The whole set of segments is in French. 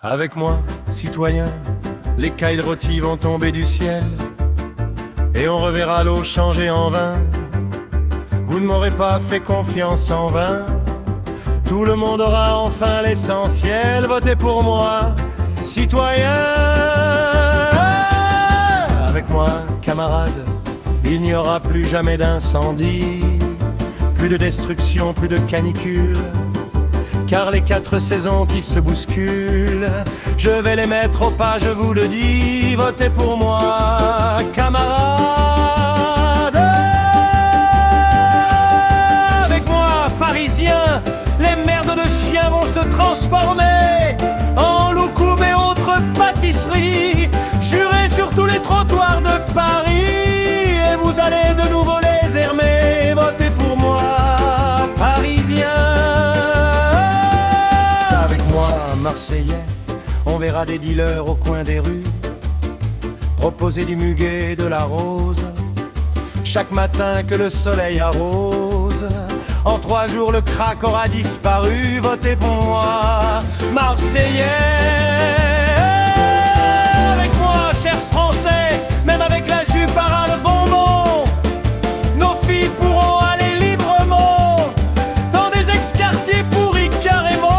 Avec moi, citoyen, les cailles rôties vont tomber du ciel, et on reverra l'eau changer en vin. Vous ne m'aurez pas fait confiance en vain. Tout le monde aura enfin l'essentiel. Votez pour moi, citoyen. Avec moi, camarade, il n'y aura plus jamais d'incendie, plus de destruction, plus de canicule, car les 4 saisons qui se bousculent, je vais les mettre au pas, je vous le dis. Votez pour moi, camarades. Avec moi, parisiens, les merdes de chiens vont se transformer en loukoum et autres pâtisseries. Jurez sur tous les trottoirs de Paris, et vous allez de nouveau les aimer. Votez pour moi, parisiens. Marseillais, on verra des dealers au coin des rues proposer du muguet et de la rose chaque matin que le soleil arrose. En 3 jours le crack aura disparu. Votez pour moi, Marseillais. Avec moi, chers Français, même avec la jupe à ras le bonbon, nos filles pourront aller librement dans des ex-quartiers pourris carrément.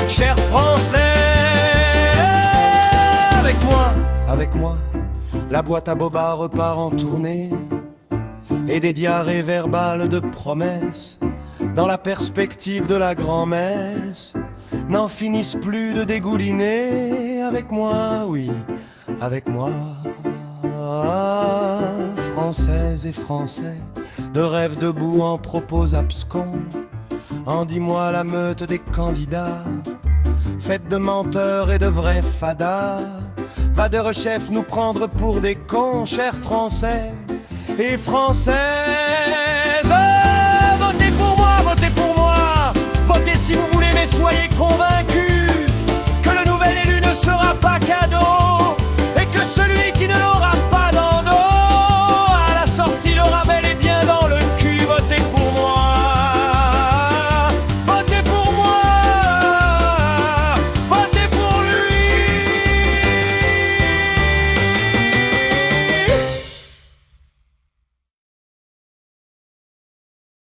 Chers Français, avec moi, la boîte à boba repart en tournée, et des diarrhées verbales de promesses dans la perspective de la grand-messe n'en finissent plus de dégouliner. Avec moi, oui, avec moi. Ah, Françaises et Français, de rêves debout en propos abscons, en dis-moi la meute des candidats, faite de menteurs et de vrais fadas, va de rechef nous prendre pour des cons. Chers Français et Françaises, votez pour moi, votez pour moi. Votez si vous voulez, mais soyez convaincus